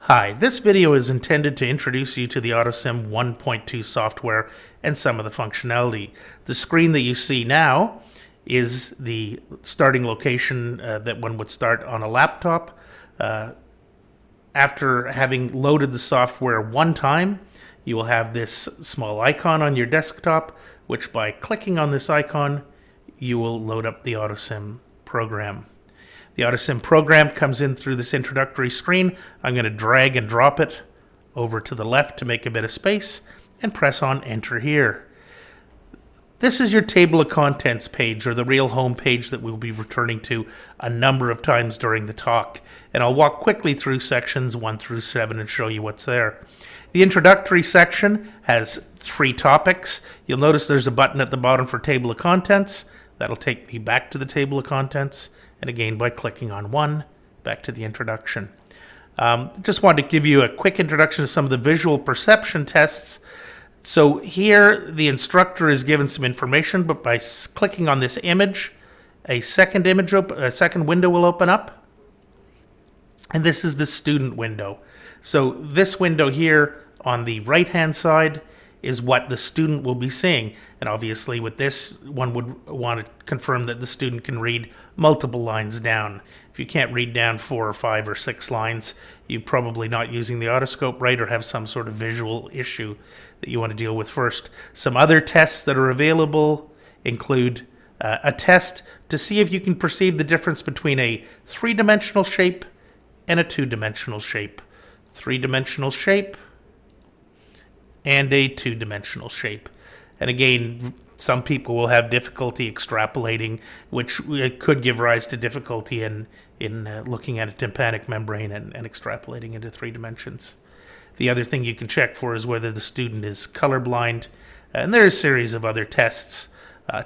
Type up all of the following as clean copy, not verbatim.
Hi, this video is intended to introduce you to the OtoSim 1.2 software and some of the functionality. The screen that you see now is the starting location that one would start on a laptop. After having loaded the software one time, you will have this small icon on your desktop, which by clicking on this icon, you will load up the OtoSim program. The OtoSim program comes in through this introductory screen. I'm going to drag and drop it over to the left to make a bit of space and press on Enter here. This is your table of contents page, or the real home page that we'll be returning to a number of times during the talk. And I'll walk quickly through sections 1 through 7 and show you what's there. The introductory section has 3 topics. You'll notice there's a button at the bottom for table of contents. That'll take me back to the table of contents. And again, by clicking on 1, back to the introduction. Just wanted to give you a quick introduction to some of the visual perception tests. So here, the instructor is given some information, but by clicking on this image, a second window will open up. And this is the student window. So this window here on the right-hand side is what the student will be seeing. And obviously with this, one would want to confirm that the student can read multiple lines down. If you can't read down 4 or 5 or 6 lines, you're probably not using the otoscope right, or have some sort of visual issue that you want to deal with first. Some other tests that are available include a test to see if you can perceive the difference between a 3-dimensional shape and a 2-dimensional shape. 3-dimensional shape and a 2-dimensional shape. And again, some people will have difficulty extrapolating, which could give rise to difficulty in looking at a tympanic membrane and extrapolating into 3 dimensions. The other thing you can check for is whether the student is colorblind. And there are a series of other tests.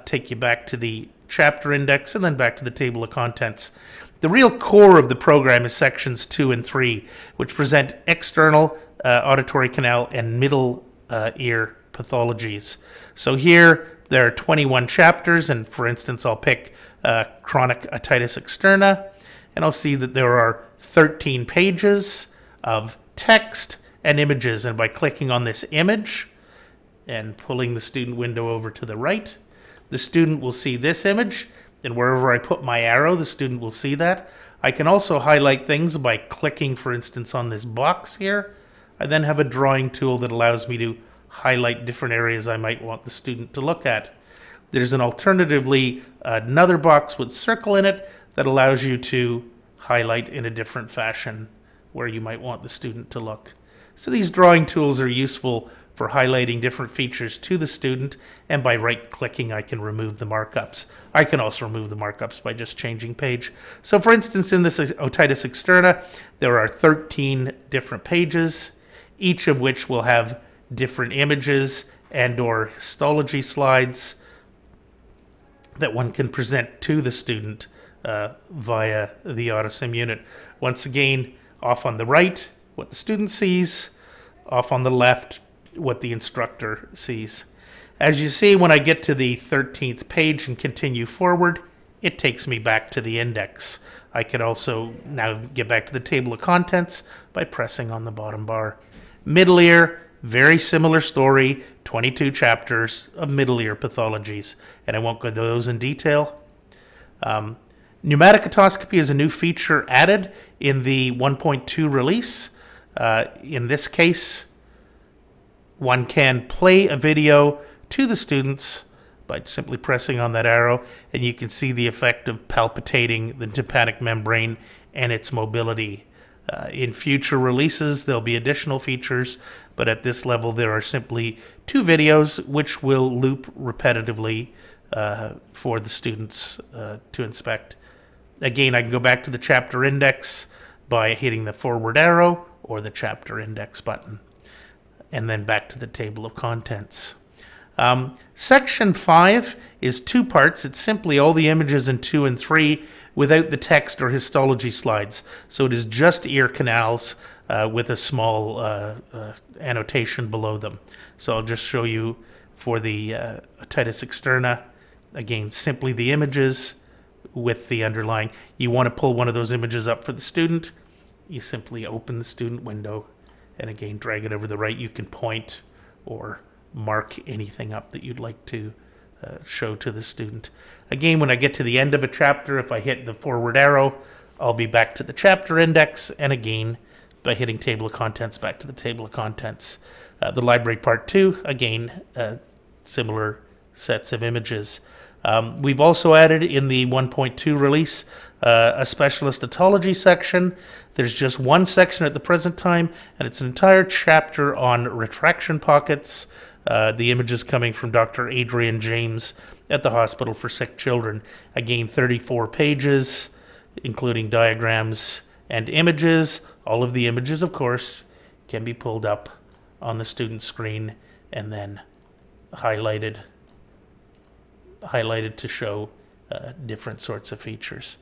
Take you back to the chapter index and then back to the table of contents. The real core of the program is sections 2 and 3, which present external auditory canal and middle ear pathologies. So here there are 21 chapters, and for instance I'll pick chronic otitis externa, and I'll see that there are 13 pages of text and images, and by clicking on this image and pulling the student window over to the right, the student will see this image, and wherever I put my arrow, the student will see that. I can also highlight things by clicking, for instance, on this box here. I then have a drawing tool that allows me to highlight different areas I might want the student to look at. There's alternatively another box with circle in it that allows you to highlight in a different fashion where you might want the student to look. So these drawing tools are useful for highlighting different features to the student, and by right-clicking I can remove the markups. I can also remove the markups by just changing page. So for instance, in this otitis externa, there are 13 different pages, each of which will have different images and or histology slides that one can present to the student via the OtoSim unit. Once again, off on the right, what the student sees, off on the left, what the instructor sees. As you see, when I get to the 13th page and continue forward, it takes me back to the index. I could also now get back to the table of contents by pressing on the bottom bar. Middle ear, very similar story, 22 chapters of middle ear pathologies, and I won't go into those in detail. Pneumatic otoscopy is a new feature added in the 1.2 release. In this case, one can play a video to the students by simply pressing on that arrow, and you can see the effect of palpitating the tympanic membrane and its mobility. In future releases, there'll be additional features, but at this level there are simply 2 videos which will loop repetitively for the students to inspect. Again, I can go back to the chapter index by hitting the forward arrow or the chapter index button, and then back to the table of contents. Section 5 is 2 parts. It's simply all the images in 2 and 3 without the text or histology slides. So it is just ear canals with a small annotation below them. So I'll just show you for the otitis externa, again, simply the images with the underlying. You want to pull one of those images up for the student, you simply open the student window and again drag it over the right. You can point or mark anything up that you'd like to show to the student. Again, when I get to the end of a chapter, if I hit the forward arrow, I'll be back to the chapter index, and again, by hitting table of contents, back to the table of contents. The library part 2, again, similar sets of images. We've also added in the 1.2 release a specialist etology section. There's just one section at the present time, and it's an entire chapter on retraction pockets. The images coming from Dr. Adrian James at the Hospital for Sick Children. Again, 34 pages, including diagrams and images. All of the images, of course, can be pulled up on the student screen and then highlighted to show different sorts of features.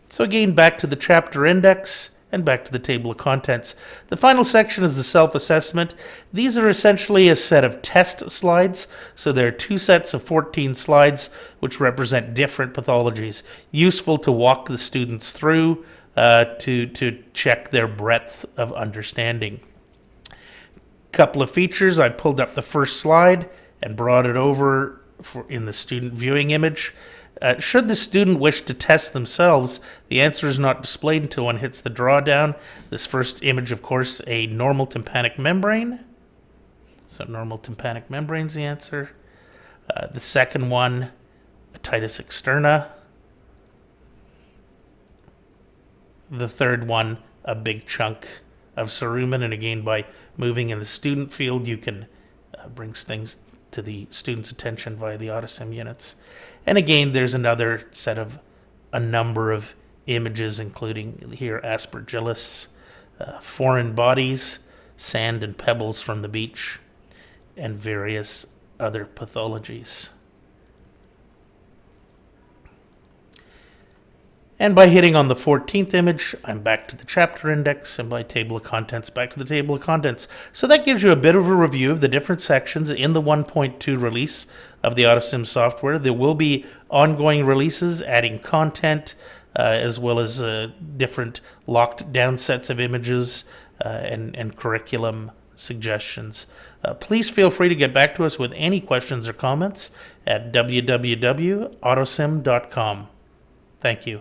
So again, back to the chapter index and back to the table of contents. The final section is the self-assessment. These are essentially a set of test slides. So there are 2 sets of 14 slides which represent different pathologies, useful to walk the students through to check their breadth of understanding. Couple of features. I pulled up the first slide and brought it over in the student viewing image. Should the student wish to test themselves, the answer is not displayed until one hits the drawdown. This first image, of course, a normal tympanic membrane. So normal tympanic membrane is the answer. The second one, otitis externa. The third one, a big chunk of cerumen. And again, by moving in the student field, you can bring things to the student's attention via the OtoSim units. And again, there's another set of a number of images, including here aspergillus, foreign bodies, sand and pebbles from the beach, and various other pathologies. And by hitting on the 14th image, I'm back to the chapter index, and by table of contents, back to the table of contents. So that gives you a bit of a review of the different sections in the 1.2 release of the OtoSim software. There will be ongoing releases adding content, as well as different locked down sets of images and curriculum suggestions. Please feel free to get back to us with any questions or comments at www.otosim.com. Thank you.